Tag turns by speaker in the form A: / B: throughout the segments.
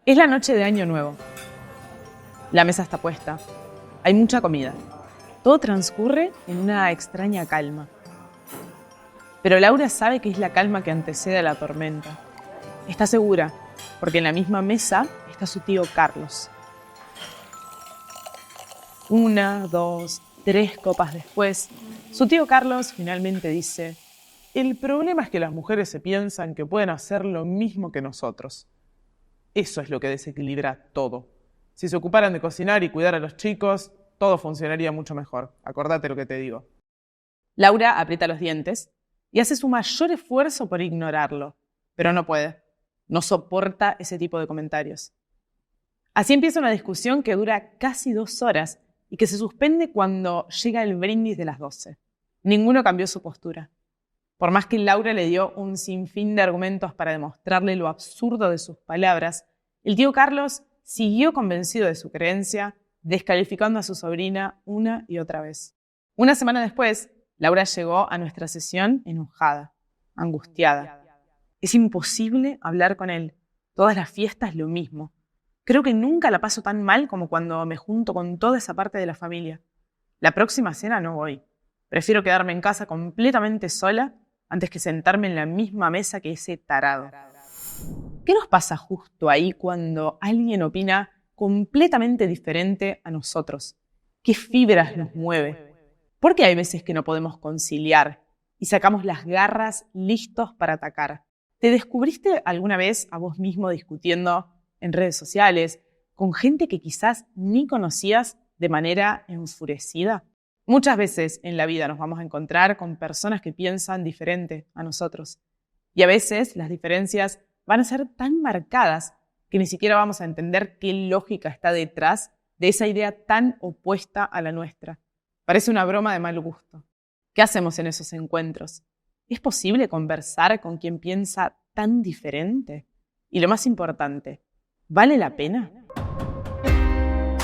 A: Es la noche de Año Nuevo. La mesa está puesta. Hay mucha comida. Todo transcurre en una extraña calma. Pero Laura sabe que es la calma que antecede a la tormenta. Está segura, porque en la misma mesa está su tío Carlos. 1, 2, 3 copas después, su tío Carlos finalmente dice: el problema es que las mujeres se piensan que pueden hacer lo mismo que nosotros. Eso es lo que desequilibra todo. Si se ocuparan de cocinar y cuidar a los chicos, todo funcionaría mucho mejor. Acordate lo que te digo. Laura aprieta los dientes y hace su mayor esfuerzo por ignorarlo, pero no puede. No soporta ese tipo de comentarios. Así empieza una discusión que dura casi 2 horas y que se suspende cuando llega el brindis de las 12. Ninguno cambió su postura. Por más que Laura le dio un sinfín de argumentos para demostrarle lo absurdo de sus palabras, el tío Carlos siguió convencido de su creencia, descalificando a su sobrina una y otra vez. Una semana después, Laura llegó a nuestra sesión enojada, angustiada. Es imposible hablar con él. Todas las fiestas lo mismo. Creo que nunca la paso tan mal como cuando me junto con toda esa parte de la familia. La próxima cena no voy. Prefiero quedarme en casa completamente sola antes que sentarme en la misma mesa que ese tarado. ¿Qué nos pasa justo ahí cuando alguien opina completamente diferente a nosotros? ¿Qué fibras nos mueve? ¿Por qué hay veces que no podemos conciliar y sacamos las garras listos para atacar? ¿Te descubriste alguna vez a vos mismo discutiendo en redes sociales con gente que quizás ni conocías de manera enfurecida? Muchas veces en la vida nos vamos a encontrar con personas que piensan diferente a nosotros. Y a veces las diferencias van a ser tan marcadas que ni siquiera vamos a entender qué lógica está detrás de esa idea tan opuesta a la nuestra. Parece una broma de mal gusto. ¿Qué hacemos en esos encuentros? ¿Es posible conversar con quien piensa tan diferente? Y lo más importante, ¿vale la pena?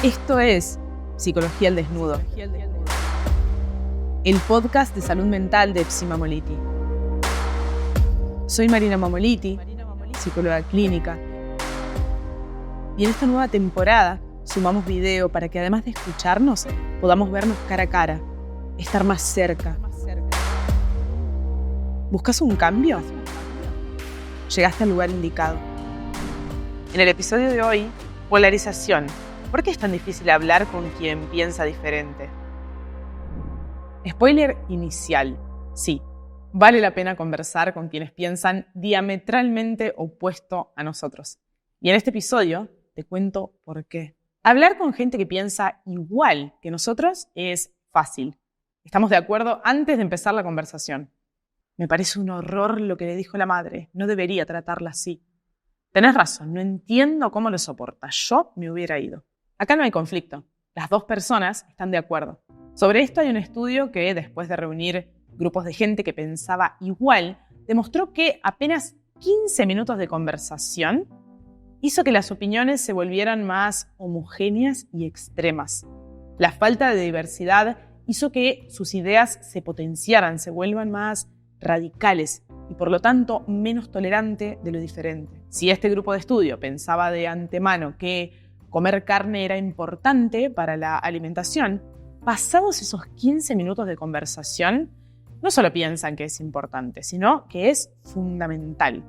A: Esto es Psicología al Desnudo, el podcast de salud mental de Psi Mamoliti. Soy Marina Mamoliti, psicóloga clínica. Y en esta nueva temporada sumamos video para que además de escucharnos, podamos vernos cara a cara, estar más cerca. ¿Buscas un cambio? Llegaste al lugar indicado. En el episodio de hoy, polarización. ¿Por qué es tan difícil hablar con quien piensa diferente? Spoiler inicial. Sí, vale la pena conversar con quienes piensan diametralmente opuesto a nosotros. Y en este episodio te cuento por qué. Hablar con gente que piensa igual que nosotros es fácil. Estamos de acuerdo antes de empezar la conversación. Me parece un horror lo que le dijo la madre. No debería tratarla así. Tenés razón, no entiendo cómo lo soporta. Yo me hubiera ido. Acá no hay conflicto. Las 2 personas están de acuerdo. Sobre esto hay un estudio que, después de reunir grupos de gente que pensaba igual, demostró que apenas 15 minutos de conversación hizo que las opiniones se volvieran más homogéneas y extremas. La falta de diversidad hizo que sus ideas se potenciaran, se vuelvan más radicales y por lo tanto menos tolerante de lo diferente. Si este grupo de estudio pensaba de antemano que comer carne era importante para la alimentación, pasados esos 15 minutos de conversación, no solo piensan que es importante, sino que es fundamental.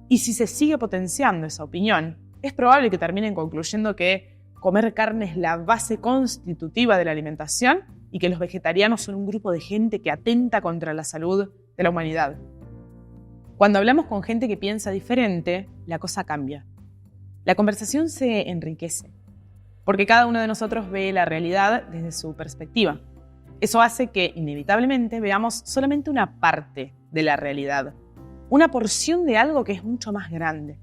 A: Y si se sigue potenciando esa opinión, es probable que terminen concluyendo que comer carne es la base constitutiva de la alimentación y que los vegetarianos son un grupo de gente que atenta contra la salud de la humanidad. Cuando hablamos con gente que piensa diferente, la cosa cambia. La conversación se enriquece, porque cada uno de nosotros ve la realidad desde su perspectiva. Eso hace que, inevitablemente, veamos solamente una parte de la realidad, una porción de algo que es mucho más grande.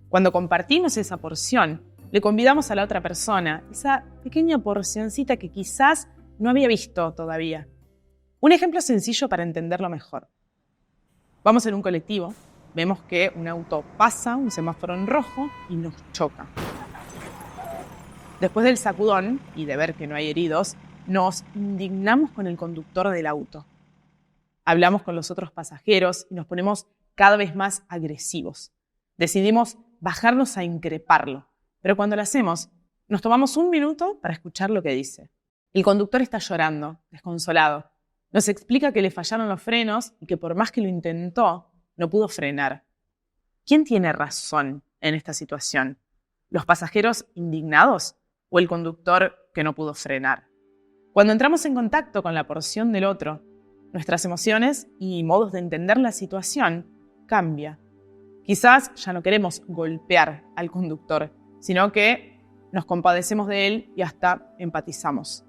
A: Cuando compartimos esa porción, le convidamos a la otra persona esa pequeña porcioncita que quizás no había visto todavía. Un ejemplo sencillo para entenderlo mejor. Vamos en un colectivo, vemos que un auto pasa, un semáforo en rojo, y nos choca. Después del sacudón y de ver que no hay heridos, nos indignamos con el conductor del auto. Hablamos con los otros pasajeros y nos ponemos cada vez más agresivos. Decidimos bajarnos a increparlo. Pero cuando lo hacemos, nos tomamos un minuto para escuchar lo que dice. El conductor está llorando, desconsolado. Nos explica que le fallaron los frenos y que por más que lo intentó, no pudo frenar. ¿Quién tiene razón en esta situación? ¿Los pasajeros indignados o el conductor que no pudo frenar? Cuando entramos en contacto con la porción del otro, nuestras emociones y modos de entender la situación cambian. Quizás ya no queremos golpear al conductor, sino que nos compadecemos de él y hasta empatizamos.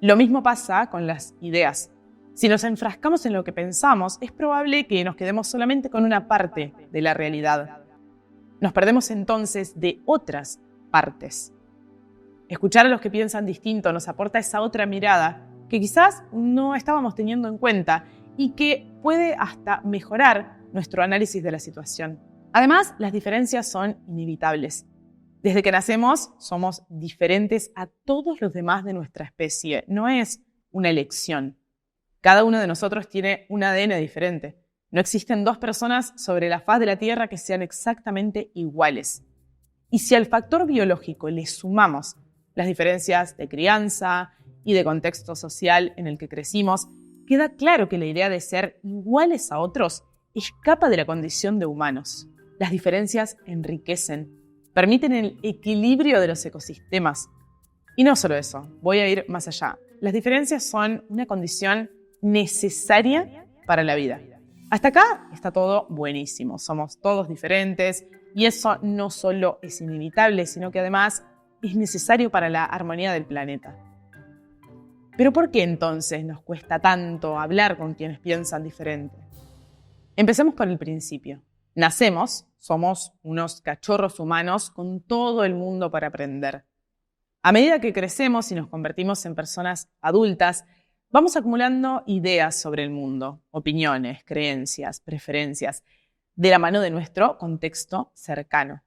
A: Lo mismo pasa con las ideas. Si nos enfrascamos en lo que pensamos, es probable que nos quedemos solamente con una parte de la realidad. Nos perdemos entonces de otras partes. Escuchar a los que piensan distinto nos aporta esa otra mirada que quizás no estábamos teniendo en cuenta y que puede hasta mejorar nuestro análisis de la situación. Además, las diferencias son inevitables. Desde que nacemos, somos diferentes a todos los demás de nuestra especie. No es una elección. Cada uno de nosotros tiene un ADN diferente. No existen dos personas sobre la faz de la Tierra que sean exactamente iguales. Y si al factor biológico le sumamos las diferencias de crianza y de contexto social en el que crecimos, queda claro que la idea de ser iguales a otros escapa de la condición de humanos. Las diferencias enriquecen, permiten el equilibrio de los ecosistemas. Y no solo eso, voy a ir más allá. Las diferencias son una condición necesaria para la vida. Hasta acá está todo buenísimo, somos todos diferentes y eso no solo es inevitable, sino que además es necesario para la armonía del planeta. Pero ¿por qué entonces nos cuesta tanto hablar con quienes piensan diferente? Empecemos por el principio. Nacemos, somos unos cachorros humanos con todo el mundo para aprender. A medida que crecemos y nos convertimos en personas adultas, vamos acumulando ideas sobre el mundo, opiniones, creencias, preferencias, de la mano de nuestro contexto cercano.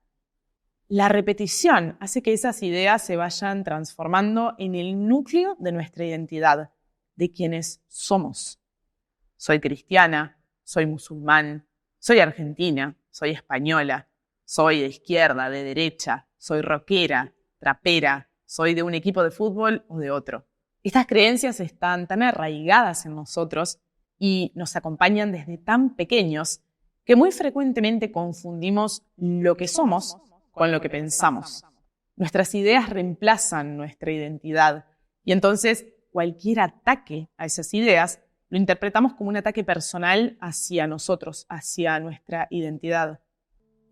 A: La repetición hace que esas ideas se vayan transformando en el núcleo de nuestra identidad, de quienes somos. Soy cristiana, soy musulmán, soy argentina, soy española, soy de izquierda, de derecha, soy rockera, trapera, soy de un equipo de fútbol o de otro. Estas creencias están tan arraigadas en nosotros y nos acompañan desde tan pequeños que muy frecuentemente confundimos lo que somos con lo que pensamos. Nuestras ideas reemplazan nuestra identidad y entonces cualquier ataque a esas ideas lo interpretamos como un ataque personal hacia nosotros, hacia nuestra identidad.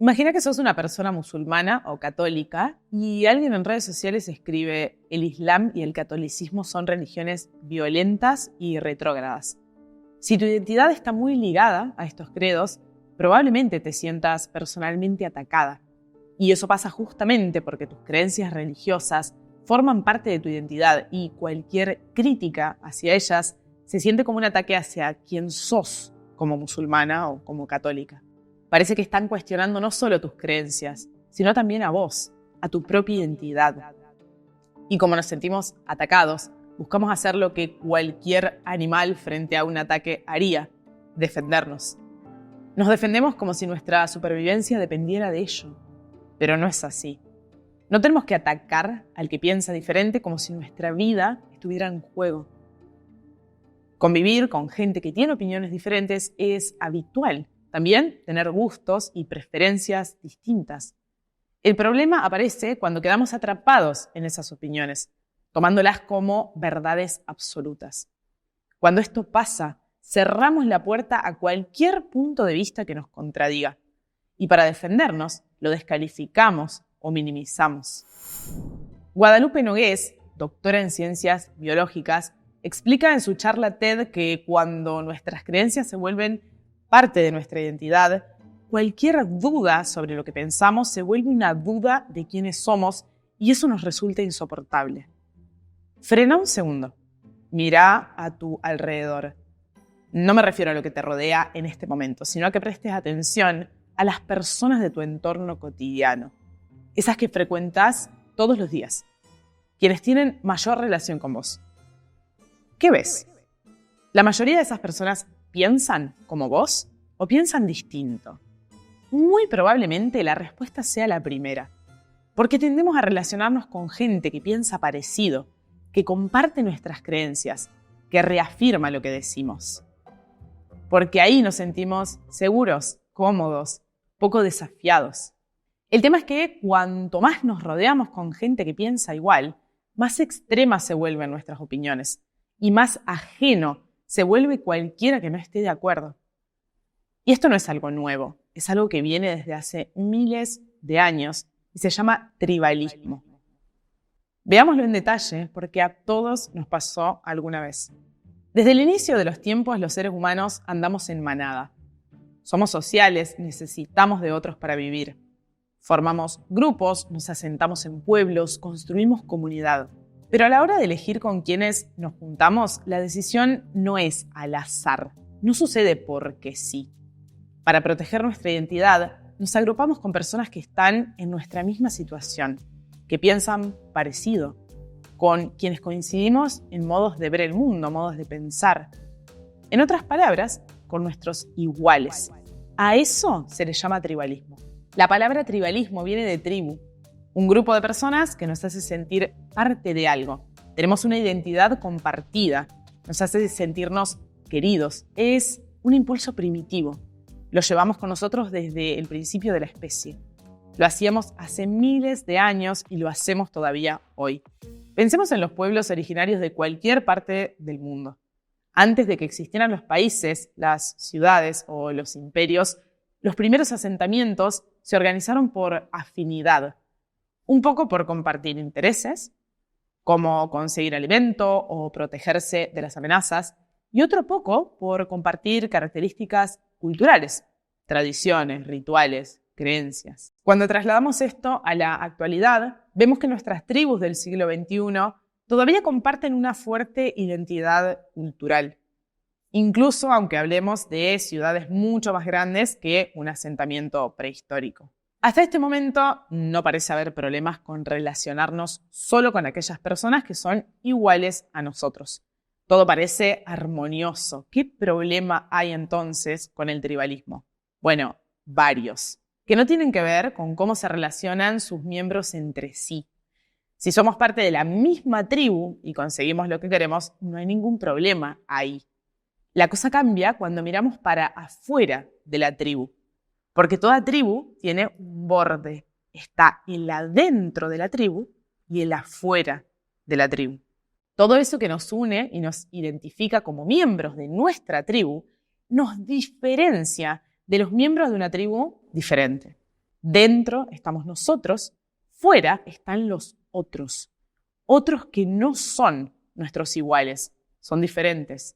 A: Imagina que sos una persona musulmana o católica y alguien en redes sociales escribe: el Islam y el catolicismo son religiones violentas y retrógradas. Si tu identidad está muy ligada a estos credos, probablemente te sientas personalmente atacada. Y eso pasa justamente porque tus creencias religiosas forman parte de tu identidad y cualquier crítica hacia ellas se siente como un ataque hacia quién sos como musulmana o como católica. Parece que están cuestionando no solo tus creencias, sino también a vos, a tu propia identidad. Y como nos sentimos atacados, buscamos hacer lo que cualquier animal frente a un ataque haría: defendernos. Nos defendemos como si nuestra supervivencia dependiera de ello, pero no es así. No tenemos que atacar al que piensa diferente como si nuestra vida estuviera en juego. Convivir con gente que tiene opiniones diferentes es habitual. También tener gustos y preferencias distintas. El problema aparece cuando quedamos atrapados en esas opiniones, tomándolas como verdades absolutas. Cuando esto pasa, cerramos la puerta a cualquier punto de vista que nos contradiga. Y para defendernos, lo descalificamos o minimizamos. Guadalupe Nogués, doctora en ciencias biológicas, explica en su charla TED que cuando nuestras creencias se vuelven parte de nuestra identidad, cualquier duda sobre lo que pensamos se vuelve una duda de quiénes somos y eso nos resulta insoportable. Frena un segundo. Mira a tu alrededor. No me refiero a lo que te rodea en este momento, sino a que prestes atención a las personas de tu entorno cotidiano. Esas que frecuentas todos los días. Quienes tienen mayor relación con vos. ¿Qué ves? ¿La mayoría de esas personas piensan como vos o piensan distinto? Muy probablemente la respuesta sea la primera, porque tendemos a relacionarnos con gente que piensa parecido, que comparte nuestras creencias, que reafirma lo que decimos. Porque ahí nos sentimos seguros, cómodos, poco desafiados. El tema es que cuanto más nos rodeamos con gente que piensa igual, más extremas se vuelven nuestras opiniones y más ajeno se vuelve cualquiera que no esté de acuerdo. Y esto no es algo nuevo, es algo que viene desde hace miles de años y se llama tribalismo. Veámoslo en detalle porque a todos nos pasó alguna vez. Desde el inicio de los tiempos los seres humanos andamos en manada. Somos sociales, necesitamos de otros para vivir. Formamos grupos, nos asentamos en pueblos, construimos comunidad. Pero a la hora de elegir con quiénes nos juntamos, la decisión no es al azar. No sucede porque sí. Para proteger nuestra identidad, nos agrupamos con personas que están en nuestra misma situación, que piensan parecido, con quienes coincidimos en modos de ver el mundo, modos de pensar. En otras palabras, con nuestros iguales. A eso se le llama tribalismo. La palabra tribalismo viene de tribu, un grupo de personas que nos hace sentir parte de algo. Tenemos una identidad compartida, nos hace sentirnos queridos. Es un impulso primitivo. Lo llevamos con nosotros desde el principio de la especie. Lo hacíamos hace miles de años y lo hacemos todavía hoy. Pensemos en los pueblos originarios de cualquier parte del mundo. Antes de que existieran los países, las ciudades o los imperios, los primeros asentamientos se organizaron por afinidad, un poco por compartir intereses, como conseguir alimento o protegerse de las amenazas, y otro poco por compartir características culturales, tradiciones, rituales, creencias. Cuando trasladamos esto a la actualidad, vemos que nuestras tribus del siglo XXI todavía comparten una fuerte identidad cultural, incluso aunque hablemos de ciudades mucho más grandes que un asentamiento prehistórico. Hasta este momento no parece haber problemas con relacionarnos solo con aquellas personas que son iguales a nosotros. Todo parece armonioso. ¿Qué problema hay entonces con el tribalismo? Bueno, varios, que no tienen que ver con cómo se relacionan sus miembros entre sí. Si somos parte de la misma tribu y conseguimos lo que queremos, no hay ningún problema ahí. La cosa cambia cuando miramos para afuera de la tribu, porque toda tribu tiene un borde. Está el adentro de la tribu y el afuera de la tribu. Todo eso que nos une y nos identifica como miembros de nuestra tribu nos diferencia de los miembros de una tribu diferente. Dentro estamos nosotros, fuera están los otros. Otros que no son nuestros iguales, son diferentes.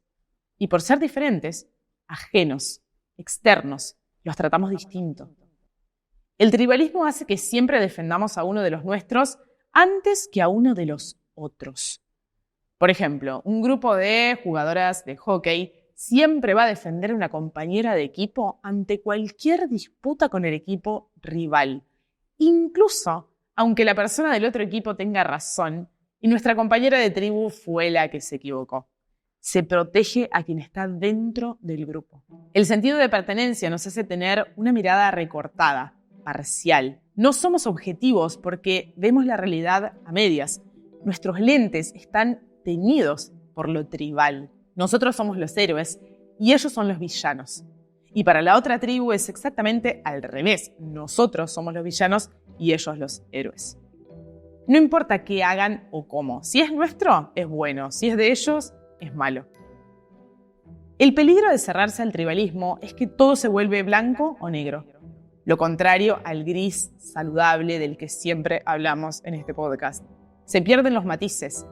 A: Y por ser diferentes, ajenos, externos, los tratamos distinto. El tribalismo hace que siempre defendamos a uno de los nuestros antes que a uno de los otros. Por ejemplo, un grupo de jugadoras de hockey siempre va a defender a una compañera de equipo ante cualquier disputa con el equipo rival, incluso aunque la persona del otro equipo tenga razón y nuestra compañera de tribu fue la que se equivocó. Se protege a quien está dentro del grupo. El sentido de pertenencia nos hace tener una mirada recortada, parcial. No somos objetivos porque vemos la realidad a medias. Nuestros lentes están teñidos por lo tribal. Nosotros somos los héroes y ellos son los villanos. Y para la otra tribu es exactamente al revés. Nosotros somos los villanos y ellos los héroes. No importa qué hagan o cómo. Si es nuestro, es bueno. Si es de ellos, es malo. El peligro de cerrarse al tribalismo es que todo se vuelve blanco o negro. Lo contrario al gris saludable del que siempre hablamos en este podcast. Se pierden los matices.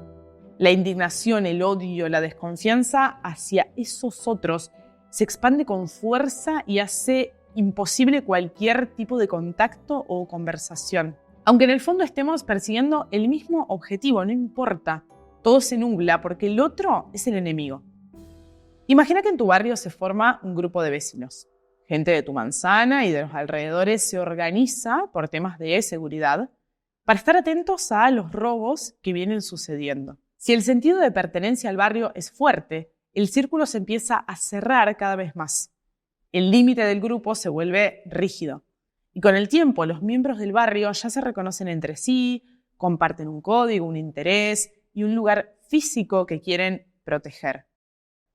A: La indignación, el odio, la desconfianza hacia esos otros se expande con fuerza y hace imposible cualquier tipo de contacto o conversación. Aunque en el fondo estemos persiguiendo el mismo objetivo, no importa. Todo se nubla porque el otro es el enemigo. Imagina que en tu barrio se forma un grupo de vecinos. Gente de tu manzana y de los alrededores se organiza por temas de seguridad para estar atentos a los robos que vienen sucediendo. Si el sentido de pertenencia al barrio es fuerte, el círculo se empieza a cerrar cada vez más. El límite del grupo se vuelve rígido. Y con el tiempo, los miembros del barrio ya se reconocen entre sí, comparten un código, un interés y un lugar físico que quieren proteger.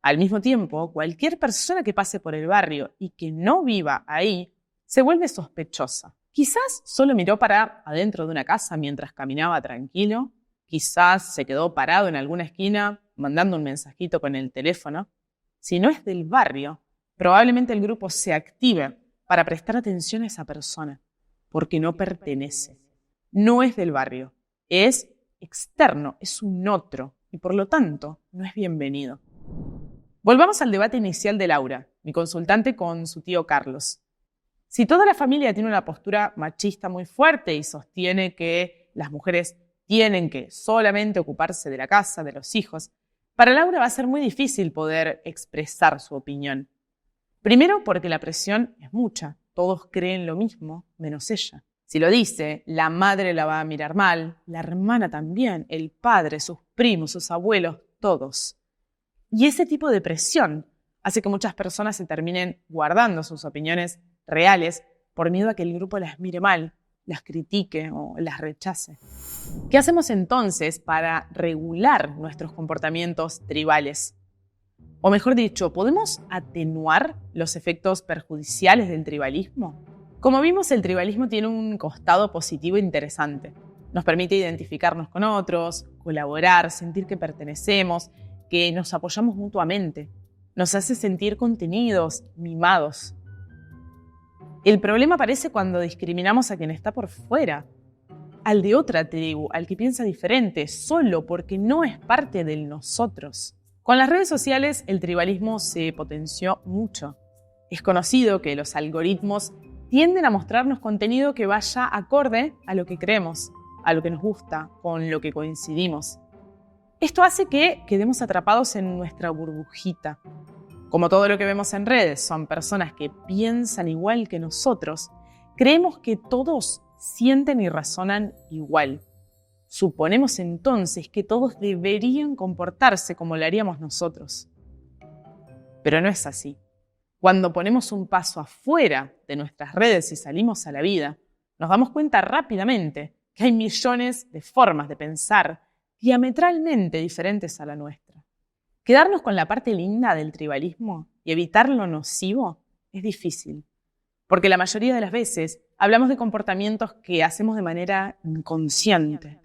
A: Al mismo tiempo, cualquier persona que pase por el barrio y que no viva ahí se vuelve sospechosa. Quizás solo miró para adentro de una casa mientras caminaba tranquilo, quizás se quedó parado en alguna esquina mandando un mensajito con el teléfono. Si no es del barrio, probablemente el grupo se active para prestar atención a esa persona, porque no pertenece. No es del barrio, es externo, es un otro y por lo tanto no es bienvenido. Volvamos al debate inicial de Laura, mi consultante con su tío Carlos. Si toda la familia tiene una postura machista muy fuerte y sostiene que las mujeres tienen que solamente ocuparse de la casa, de los hijos, para Laura va a ser muy difícil poder expresar su opinión. Primero porque la presión es mucha, todos creen lo mismo, menos ella. Si lo dice, la madre la va a mirar mal, la hermana también, el padre, sus primos, sus abuelos, todos. Y ese tipo de presión hace que muchas personas se terminen guardando sus opiniones reales por miedo a que el grupo las mire mal, las critique o las rechace. ¿Qué hacemos entonces para regular nuestros comportamientos tribales? O mejor dicho, ¿podemos atenuar los efectos perjudiciales del tribalismo? Como vimos, el tribalismo tiene un costado positivo interesante. Nos permite identificarnos con otros, colaborar, sentir que pertenecemos, que nos apoyamos mutuamente. Nos hace sentir contenidos, mimados. El problema aparece cuando discriminamos a quien está por fuera, al de otra tribu, al que piensa diferente, solo porque no es parte del nosotros. Con las redes sociales, el tribalismo se potenció mucho. Es conocido que los algoritmos tienden a mostrarnos contenido que vaya acorde a lo que creemos, a lo que nos gusta, con lo que coincidimos. Esto hace que quedemos atrapados en nuestra burbujita. Como todo lo que vemos en redes son personas que piensan igual que nosotros, creemos que todos sienten y razonan igual. Suponemos entonces que todos deberían comportarse como lo haríamos nosotros. Pero no es así. Cuando ponemos un paso afuera de nuestras redes y salimos a la vida, nos damos cuenta rápidamente que hay millones de formas de pensar diametralmente diferentes a la nuestra. Quedarnos con la parte linda del tribalismo y evitar lo nocivo es difícil, porque la mayoría de las veces hablamos de comportamientos que hacemos de manera inconsciente.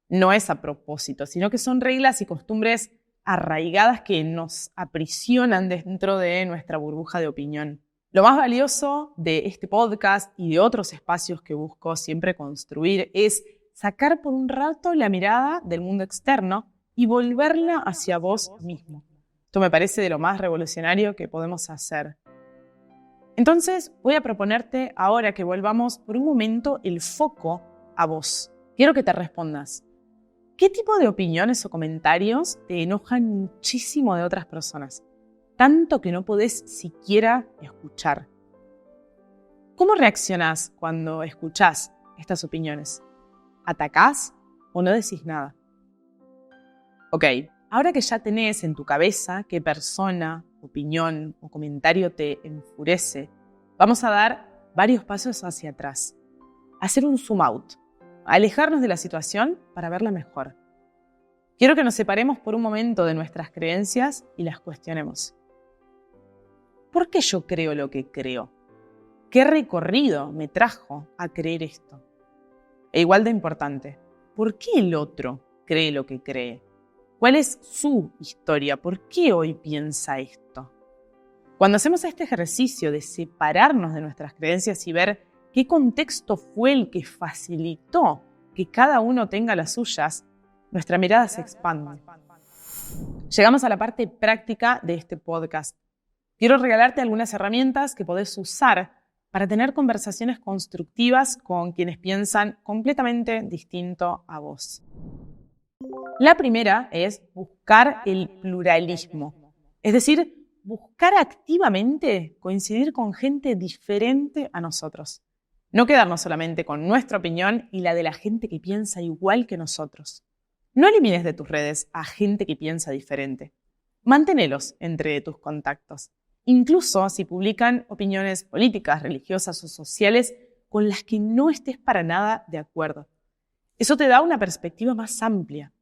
A: No es a propósito, sino que son reglas y costumbres arraigadas que nos aprisionan dentro de nuestra burbuja de opinión. Lo más valioso de este podcast y de otros espacios que busco siempre construir es sacar por un rato la mirada del mundo externo y volverla hacia vos mismo. Esto me parece de lo más revolucionario que podemos hacer. Entonces, voy a proponerte ahora que volvamos por un momento el foco a vos. Quiero que te respondas. ¿Qué tipo de opiniones o comentarios te enojan muchísimo de otras personas? Tanto que no podés siquiera escuchar. ¿Cómo reaccionás cuando escuchás estas opiniones? ¿Atacás o no decís nada? Ok, ahora que ya tenés en tu cabeza qué persona, opinión o comentario te enfurece, vamos a dar varios pasos hacia atrás. Hacer un zoom out. Alejarnos de la situación para verla mejor. Quiero que nos separemos por un momento de nuestras creencias y las cuestionemos. ¿Por qué yo creo lo que creo? ¿Qué recorrido me trajo a creer esto? E igual de importante, ¿por qué el otro cree lo que cree? ¿Cuál es su historia? ¿Por qué hoy piensa esto? Cuando hacemos este ejercicio de separarnos de nuestras creencias y ver qué contexto fue el que facilitó que cada uno tenga las suyas, nuestra mirada se expande. Llegamos a la parte práctica de este podcast. Quiero regalarte algunas herramientas que podés usar para tener conversaciones constructivas con quienes piensan completamente distinto a vos. La primera es buscar el pluralismo, es decir, buscar activamente coincidir con gente diferente a nosotros. No quedarnos solamente con nuestra opinión y la de la gente que piensa igual que nosotros. No elimines de tus redes a gente que piensa diferente. Manténelos entre tus contactos. incluso si publican opiniones políticas, religiosas o sociales con las que no estés para nada de acuerdo. Eso te da una perspectiva más amplia,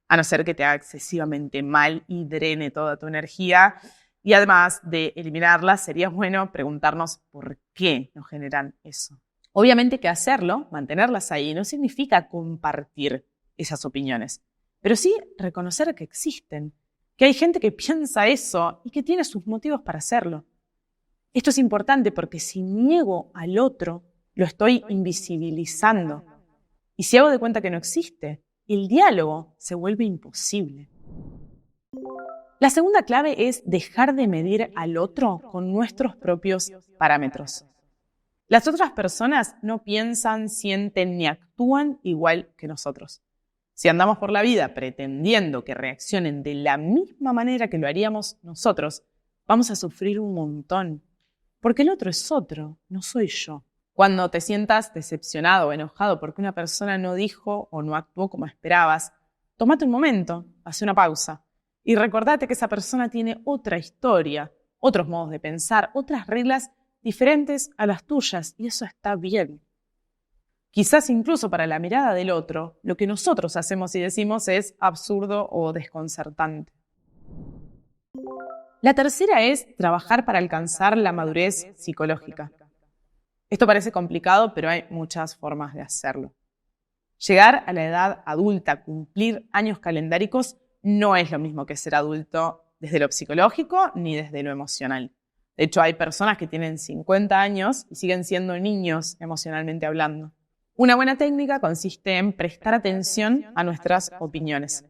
A: a no ser que te haga excesivamente mal y drene toda tu energía. Y además de eliminarla, sería bueno preguntarnos por qué nos generan eso. Obviamente que hacerlo, mantenerlas ahí, no significa compartir esas opiniones, pero sí reconocer que existen, que hay gente que piensa eso y que tiene sus motivos para hacerlo. Esto es importante porque si niego al otro, lo estoy invisibilizando. Y si hago de cuenta que no existe, el diálogo se vuelve imposible. La segunda clave es dejar de medir al otro con nuestros propios parámetros. Las otras personas no piensan, sienten ni actúan igual que nosotros. Si andamos por la vida pretendiendo que reaccionen de la misma manera que lo haríamos nosotros, vamos a sufrir un montón. Porque el otro es otro, no soy yo. Cuando te sientas decepcionado o enojado porque una persona no dijo o no actuó como esperabas, tómate un momento, haz una pausa. Y recordate que esa persona tiene otra historia, otros modos de pensar, otras reglas diferentes a las tuyas, y eso está bien. Quizás incluso para la mirada del otro, lo que nosotros hacemos y decimos es absurdo o desconcertante. La tercera es trabajar para alcanzar la madurez psicológica. Esto parece complicado, pero hay muchas formas de hacerlo. Llegar a la edad adulta, cumplir años calendáricos, no es lo mismo que ser adulto desde lo psicológico ni desde lo emocional. De hecho, hay personas que tienen 50 años y siguen siendo niños emocionalmente hablando. Una buena técnica consiste en prestar atención a nuestras opiniones.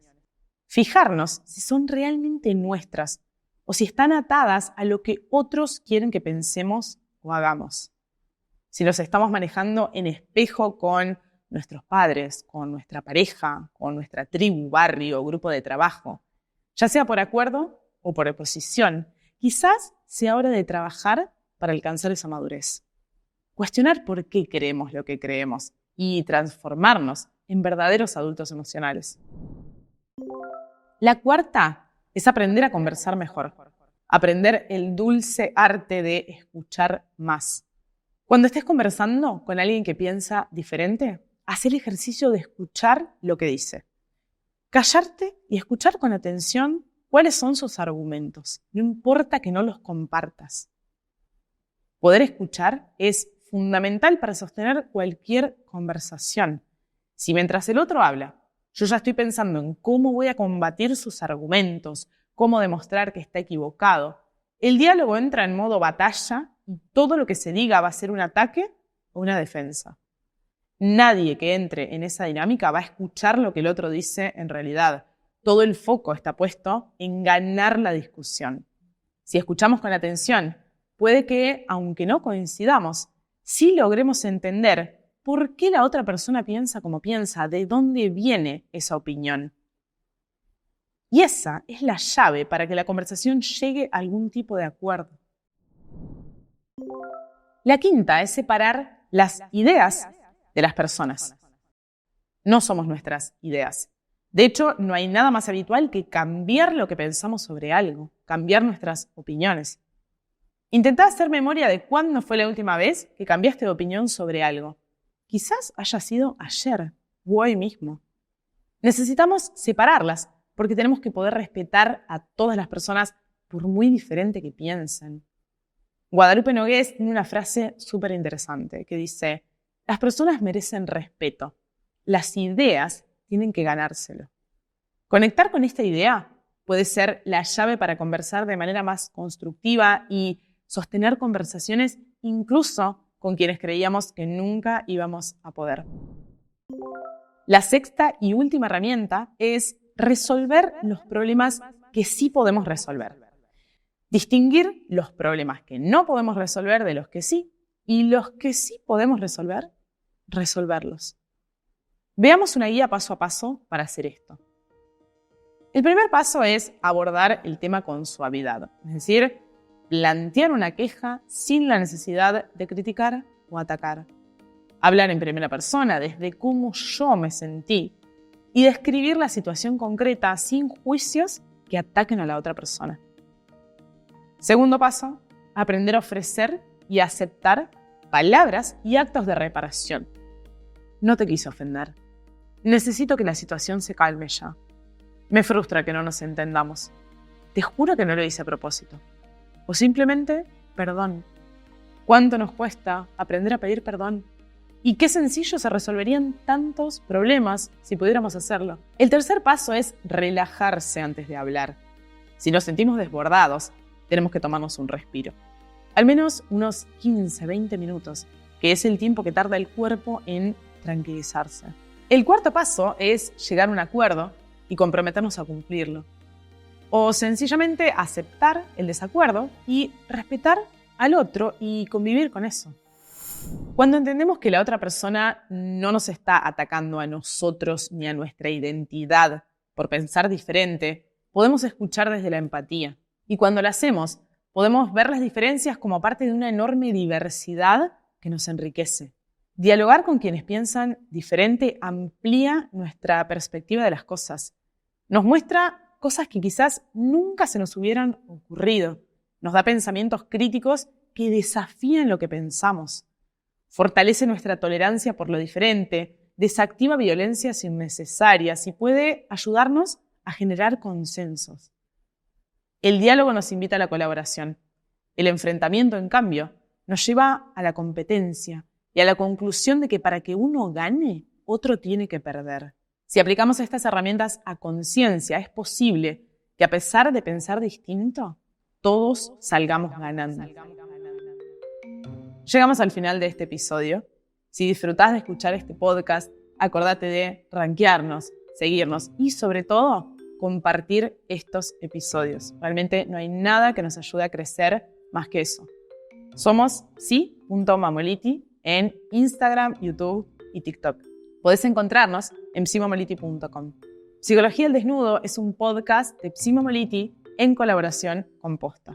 A: Fijarnos si son realmente nuestras o si están atadas a lo que otros quieren que pensemos o hagamos. Si nos estamos manejando en espejo con nuestros padres, con nuestra pareja, con nuestra tribu, barrio o grupo de trabajo, ya sea por acuerdo o por oposición, quizás sea hora de trabajar para alcanzar esa madurez. Cuestionar por qué creemos lo que creemos y transformarnos en verdaderos adultos emocionales. La cuarta es aprender a conversar mejor, aprender el dulce arte de escuchar más. Cuando estés conversando con alguien que piensa diferente, haz el ejercicio de escuchar lo que dice. Callarte y escuchar con atención cuáles son sus argumentos. No importa que no los compartas. Poder escuchar es fundamental para sostener cualquier conversación. Si mientras el otro habla, yo ya estoy pensando en cómo voy a combatir sus argumentos, cómo demostrar que está equivocado, el diálogo entra en modo batalla y todo lo que se diga va a ser un ataque o una defensa. Nadie que entre en esa dinámica va a escuchar lo que el otro dice en realidad. Todo el foco está puesto en ganar la discusión. Si escuchamos con atención, puede que, aunque no coincidamos, sí logremos entender por qué la otra persona piensa como piensa, de dónde viene esa opinión. Y esa es la llave para que la conversación llegue a algún tipo de acuerdo. La quinta es separar las ideas de las personas. No somos nuestras ideas. De hecho, no hay nada más habitual que cambiar lo que pensamos sobre algo, cambiar nuestras opiniones. Intentá hacer memoria de cuándo fue la última vez que cambiaste de opinión sobre algo. Quizás haya sido ayer o hoy mismo. Necesitamos separarlas porque tenemos que poder respetar a todas las personas por muy diferente que piensen. Guadalupe Nogués tiene una frase súper interesante que dice: las personas merecen respeto, las ideas tienen que ganárselo. Conectar con esta idea puede ser la llave para conversar de manera más constructiva y sostener conversaciones incluso con quienes creíamos que nunca íbamos a poder. La sexta y última herramienta es resolver los problemas que sí podemos resolver. Distinguir los problemas que no podemos resolver de los que sí, y los que sí podemos resolver, resolverlos. Veamos una guía paso a paso para hacer esto. El primer paso es abordar el tema con suavidad, es decir, plantear una queja sin la necesidad de criticar o atacar. Hablar en primera persona desde cómo yo me sentí y describir la situación concreta sin juicios que ataquen a la otra persona. Segundo paso, aprender a ofrecer y aceptar palabras y actos de reparación. No te quise ofender. Necesito que la situación se calme ya. Me frustra que no nos entendamos. Te juro que no lo hice a propósito. O simplemente, perdón. ¿Cuánto nos cuesta aprender a pedir perdón? Y qué sencillo se resolverían tantos problemas si pudiéramos hacerlo. El tercer paso es relajarse antes de hablar. Si nos sentimos desbordados, tenemos que tomarnos un respiro. Al menos unos 15-20 minutos, que es el tiempo que tarda el cuerpo en tranquilizarse. El cuarto paso es llegar a un acuerdo y comprometernos a cumplirlo. O sencillamente aceptar el desacuerdo y respetar al otro y convivir con eso. Cuando entendemos que la otra persona no nos está atacando a nosotros ni a nuestra identidad por pensar diferente, podemos escuchar desde la empatía. Y cuando lo hacemos, podemos ver las diferencias como parte de una enorme diversidad que nos enriquece. Dialogar con quienes piensan diferente amplía nuestra perspectiva de las cosas. Nos muestra cosas que quizás nunca se nos hubieran ocurrido. Nos da pensamientos críticos que desafían lo que pensamos. Fortalece nuestra tolerancia por lo diferente, desactiva violencias innecesarias y puede ayudarnos a generar consensos. El diálogo nos invita a la colaboración. El enfrentamiento, en cambio, nos lleva a la competencia y a la conclusión de que para que uno gane, otro tiene que perder. Si aplicamos estas herramientas a conciencia, es posible que a pesar de pensar distinto, todos salgamos ganando. Llegamos al final de este episodio. Si disfrutás de escuchar este podcast, acordate de rankearnos, seguirnos y sobre todo compartir estos episodios. Realmente no hay nada que nos ayude a crecer más que eso. Somos si.mamoliti en Instagram, YouTube y TikTok. Podés encontrarnos en psimamoliti.com. Psicología al Desnudo es un podcast de Psi Mamoliti en colaboración con Posta.